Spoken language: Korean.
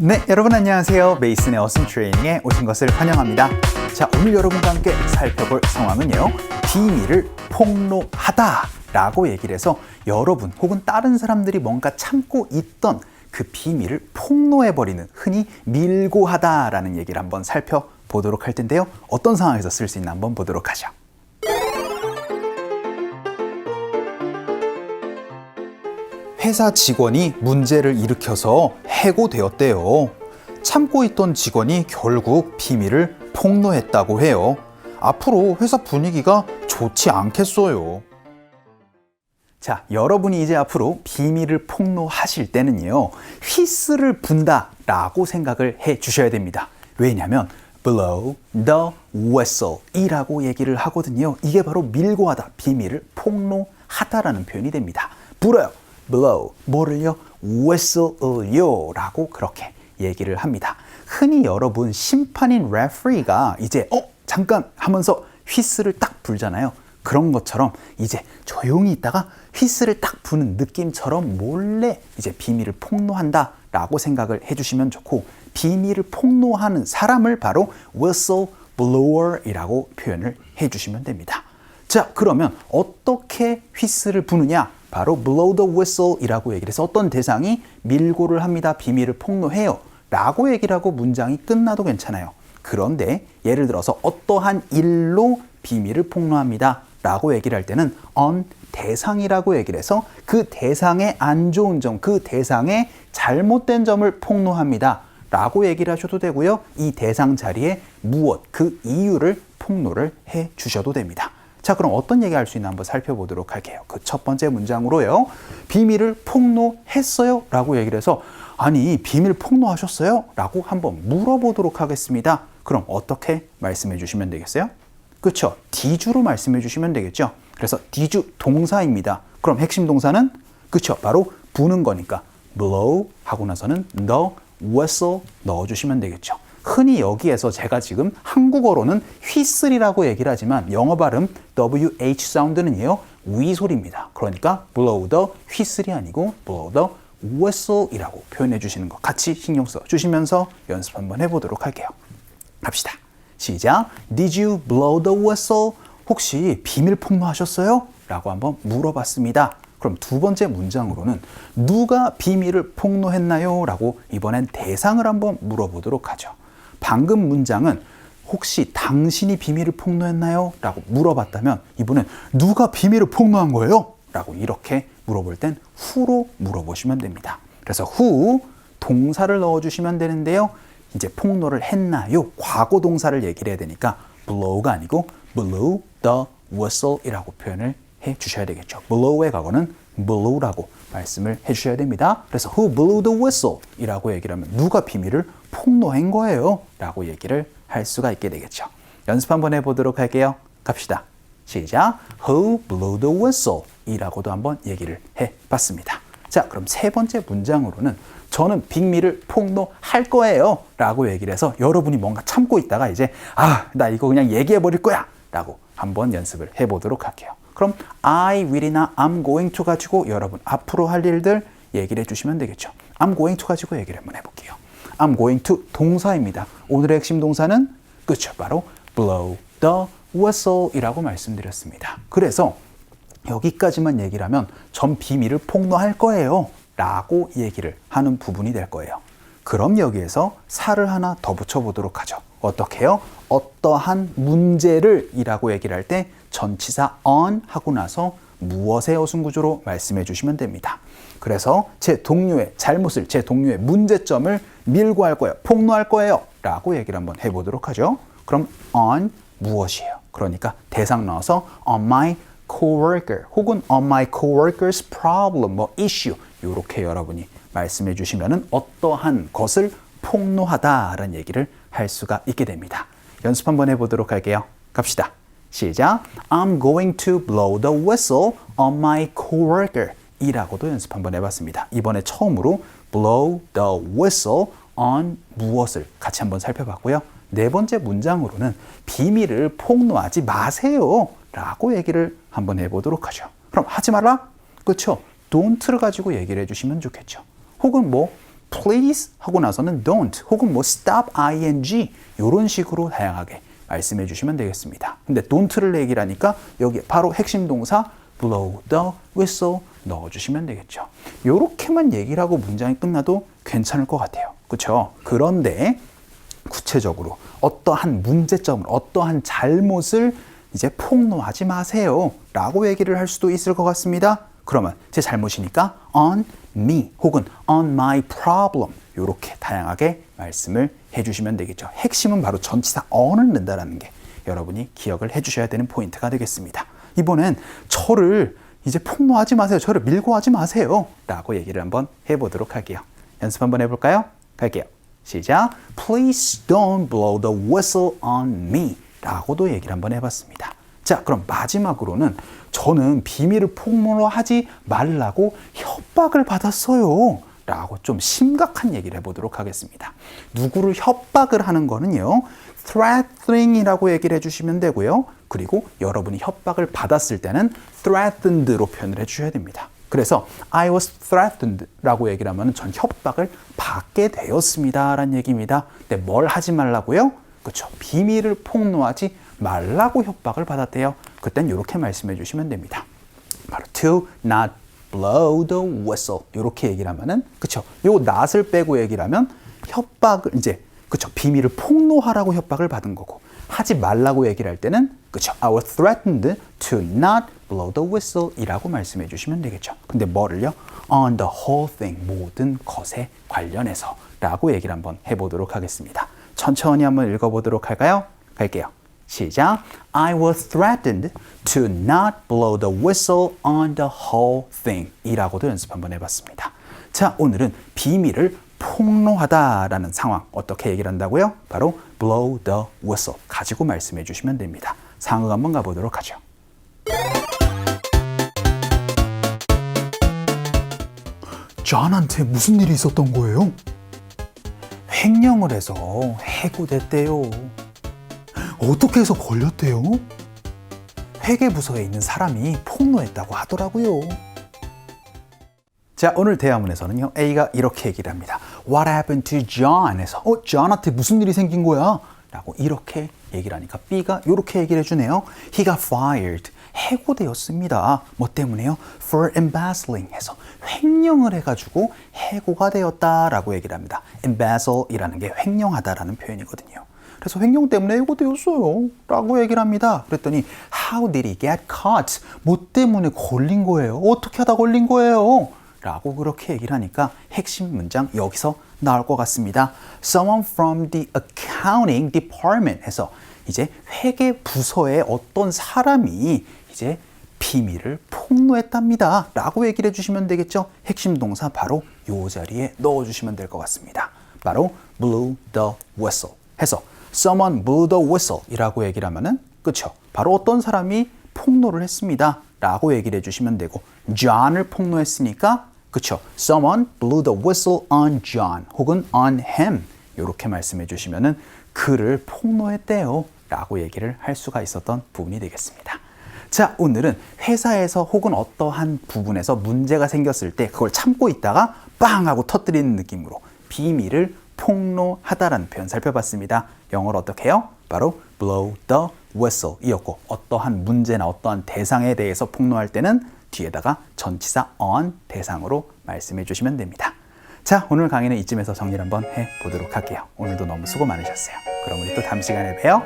네, 여러분 안녕하세요. 메이슨의 어슴 트레이닝에 오신 것을 환영합니다. 자, 오늘 여러분과 함께 살펴볼 상황은요. 비밀을 폭로하다 라고 얘기를 해서 여러분 혹은 다른 사람들이 뭔가 참고 있던 그 비밀을 폭로해버리는, 흔히 밀고 하다 라는 얘기를 한번 살펴보도록 할 텐데요. 어떤 상황에서 쓸 수 있나 한번 보도록 하죠. 회사 직원이 문제를 일으켜서 해고되었대요. 참고 있던 직원이 결국 비밀을 폭로했다고 해요. 앞으로 회사 분위기가 좋지 않겠어요. 자, 여러분이 이제 앞으로 비밀을 폭로하실 때는요, 휘슬을 분다 라고 생각을 해 주셔야 됩니다. 왜냐하면 blow the whistle 이라고 얘기를 하거든요. 이게 바로 밀고 하다, 비밀을 폭로하다라는 표현이 됩니다. 불어요. blow, 뭐를요? whistle을요 라고 그렇게 얘기를 합니다. 흔히 여러분 심판인 레프리가 이제 잠깐 하면서 휘슬을 딱 불잖아요. 그런 것처럼 이제 조용히 있다가 휘슬을 딱 부는 느낌처럼 몰래 이제 비밀을 폭로한다 라고 생각을 해주시면 좋고, 비밀을 폭로하는 사람을 바로 whistleblower 이라고 표현을 해주시면 됩니다. 자, 그러면 어떻게 휘슬을 부느냐? 바로 blow the whistle 이라고 얘기를 해서 어떤 대상이 밀고를 합니다. 비밀을 폭로해요 라고 얘기를 하고 문장이 끝나도 괜찮아요. 그런데 예를 들어서 어떠한 일로 비밀을 폭로합니다 라고 얘기를 할 때는 on 대상이라고 얘기를 해서 그 대상의 안 좋은 점, 그 대상의 잘못된 점을 폭로합니다 라고 얘기를 하셔도 되고요. 이 대상 자리에 무엇, 그 이유를 폭로를 해 주셔도 됩니다. 자, 그럼 어떤 얘기 할 수 있나 한번 살펴보도록 할게요. 그 첫 번째 문장으로요. 비밀을 폭로했어요 라고 얘기를 해서, 아니 비밀 폭로하셨어요? 라고 한번 물어보도록 하겠습니다. 그럼 어떻게 말씀해 주시면 되겠어요? 그렇죠. D주로 말씀해 주시면 되겠죠. 그래서 D주 동사입니다. 그럼 핵심 동사는 그렇죠. 바로 부는 거니까 blow 하고 나서는 the whistle 넣어주시면 되겠죠. 흔히 여기에서 제가 지금 한국어로는 휘슬이라고 얘기를 하지만 영어 발음 WH 사운드는요, 위소리입니다. 그러니까 blow the 휘슬이 아니고 blow the whistle 이라고 표현해 주시는 거 같이 신경 써 주시면서 연습 한번 해보도록 할게요. 갑시다. 시작. Did you blow the whistle? 혹시 비밀 폭로하셨어요? 라고 한번 물어봤습니다. 그럼 두 번째 문장으로는 누가 비밀을 폭로했나요? 라고 이번엔 대상을 한번 물어보도록 하죠. 방금 문장은 혹시 당신이 비밀을 폭로했나요? 라고 물어봤다면 이번엔 누가 비밀을 폭로한 거예요? 라고 이렇게 물어볼 땐 who로 물어보시면 됩니다. 그래서 who 동사를 넣어주시면 되는데요. 이제 폭로를 했나요? 과거 동사를 얘기를 해야 되니까 blow가 아니고 blew the whistle 이라고 표현을 해 주셔야 되겠죠. blow의 과거는 blew라고 말씀을 해 주셔야 됩니다. 그래서 who blew the whistle 이라고 얘기를 하면 누가 비밀을 폭로한 거예요 라고 얘기를 할 수가 있게 되겠죠. 연습 한번 해보도록 할게요. 갑시다. 시작. Who blew the whistle 이라고도 한번 얘기를 해봤습니다. 자, 그럼 세 번째 문장으로는 저는 비밀을 폭로할 거예요 라고 얘기를 해서 여러분이 뭔가 참고 있다가 이제 나 이거 그냥 얘기해 버릴 거야 라고 한번 연습을 해보도록 할게요. 그럼 I will이나 I'm going to 가지고 여러분 앞으로 할 일들 얘기를 해주시면 되겠죠. I'm going to 가지고 얘기를 한번 해볼게요. I'm going to 동사입니다. 오늘의 핵심 동사는 그렇죠. 바로 blow the whistle 이라고 말씀드렸습니다. 그래서 여기까지만 얘기를 하면 전 비밀을 폭로할 거예요 라고 얘기를 하는 부분이 될 거예요. 그럼 여기에서 살을 하나 더 붙여보도록 하죠. 어떻게 해요? 어떠한 문제를 이라고 얘기를 할 때 전치사 on 하고 나서 무엇의 어순구조로 말씀해 주시면 됩니다. 그래서 제 동료의 잘못을, 제 동료의 문제점을 밀고 할 거예요, 폭로할 거예요 라고 얘기를 한번 해보도록 하죠. 그럼 on 무엇이에요? 그러니까 대상 나와서 on my coworker 혹은 on my coworker's problem, issue 이렇게 여러분이 말씀해 주시면은 어떠한 것을 폭로하다라는 얘기를 할 수가 있게 됩니다. 연습 한번 해보도록 할게요. 갑시다. 시작. I'm going to blow the whistle on my coworker 이라고도 연습 한번 해봤습니다. 이번에 처음으로 blow the whistle on 무엇을 같이 한번 살펴봤고요. 네 번째 문장으로는 비밀을 폭로하지 마세요 라고 얘기를 한번 해보도록 하죠. 그럼 하지 말라? 그렇죠. don't를 가지고 얘기를 해주시면 좋겠죠. 혹은 please 하고 나서는 don't 혹은 뭐 stop ing 이런 식으로 다양하게 말씀해 주시면 되겠습니다. 근데 don't를 얘기를 하니까 여기 바로 핵심 동사 blow the whistle 넣어주시면 되겠죠. 이렇게만 얘기를 하고 문장이 끝나도 괜찮을 것 같아요. 그렇죠? 그런데 구체적으로 어떠한 문제점을 어떠한 잘못을 이제 폭로하지 마세요 라고 얘기를 할 수도 있을 것 같습니다. 그러면 제 잘못이니까 on me 혹은 on my problem 이렇게 다양하게 말씀을 해주시면 되겠죠. 핵심은 바로 전치사 on을 넣는다는 게 여러분이 기억을 해주셔야 되는 포인트가 되겠습니다. 이번엔 저를 이제 폭로하지 마세요. 저를 밀고 하지 마세요 라고 얘기를 한번 해보도록 할게요. 연습 한번 해볼까요? 갈게요. 시작. Please don't blow the whistle on me 라고도 얘기를 한번 해봤습니다. 자, 그럼 마지막으로는 저는 비밀을 폭로하지 말라고 협박을 받았어요 라고 좀 심각한 얘기를 해보도록 하겠습니다. 누구를 협박을 하는 거는요, threatening이라고 얘기를 해주시면 되고요. 그리고 여러분이 협박을 받았을 때는 threatened로 표현을 해주셔야 됩니다. 그래서 I was threatened 라고 얘기를 하면 전 협박을 받게 되었습니다 라는 얘기입니다. 근데 뭘 하지 말라고요? 그렇죠. 비밀을 폭로하지 말라고 협박을 받았대요. 그땐 이렇게 말씀해 주시면 됩니다. 바로 to not blow the whistle 이렇게 얘기를 하면은 그렇죠. 요 not을 빼고 얘기를 하면 협박을 이제 그렇죠. 비밀을 폭로하라고 협박을 받은 거고 하지 말라고 얘기를 할 때는 그렇죠. I was threatened to not blow the whistle 이라고 말씀해 주시면 되겠죠. 근데 뭐를요? on the whole thing 모든 것에 관련해서 라고 얘기를 한번 해보도록 하겠습니다. 천천히 한번 읽어보도록 할까요? 갈게요. 시작. I was threatened to not blow the whistle on the whole thing 이라고도 연습 한번 해봤습니다. 자, 오늘은 비밀을 폭로하다라는 상황 어떻게 얘기를 한다고요? 바로 blow the whistle 가지고 말씀해 주시면 됩니다. 상황 한번 가보도록 하죠. 존한테 무슨 일이 있었던 거예요? 횡령을 해서 해고됐대요. 어떻게 해서 걸렸대요? 회계부서에 있는 사람이 폭로했다고 하더라고요. 자, 오늘 대화문에서는요, A가 이렇게 얘기를 합니다. What happened to John? 에서 John한테 무슨 일이 생긴 거야? 라고 이렇게 얘기를 하니까 B가 이렇게 얘기를 해주네요. He got fired. 해고되었습니다. 뭐 때문에요? For embezzling 해서 횡령을 해가지고 해고가 되었다라고 얘기를 합니다. embezzle이라는 게 횡령하다라는 표현이거든요. 그래서 횡령 때문에 해고되었어요 라고 얘기를 합니다. 그랬더니 How did he get caught? 뭐 때문에 걸린 거예요? 어떻게 하다 걸린 거예요? 라고 그렇게 얘기를 하니까 핵심 문장 여기서 나올 것 같습니다. Someone from the accounting department 해서 이제 회계 부서의 어떤 사람이 이제 비밀을 폭로했답니다 라고 얘기를 해주시면 되겠죠. 핵심 동사 바로 이 자리에 넣어주시면 될 것 같습니다. 바로 blew the whistle 해서 someone blew the whistle 이라고 얘기를 하면은 그쵸. 바로 어떤 사람이 폭로를 했습니다 라고 얘기를 해주시면 되고 John을 폭로했으니까 그쵸. Someone blew the whistle on John 혹은 on him 이렇게 말씀해 주시면은 그를 폭로했대요 라고 얘기를 할 수가 있었던 부분이 되겠습니다. 자, 오늘은 회사에서 혹은 어떠한 부분에서 문제가 생겼을 때 그걸 참고 있다가 빵 하고 터뜨리는 느낌으로 비밀을 폭로하다라는 표현 살펴봤습니다. 영어로 어떻게 해요? 바로 blow the whistle 이었고 어떠한 문제나 어떠한 대상에 대해서 폭로할 때는 뒤에다가 전치사 on 대상으로 말씀해 주시면 됩니다. 자, 오늘 강의는 이쯤에서 정리를 한번 해보도록 할게요. 오늘도 너무 수고 많으셨어요. 그럼 우리 또 다음 시간에 봬요.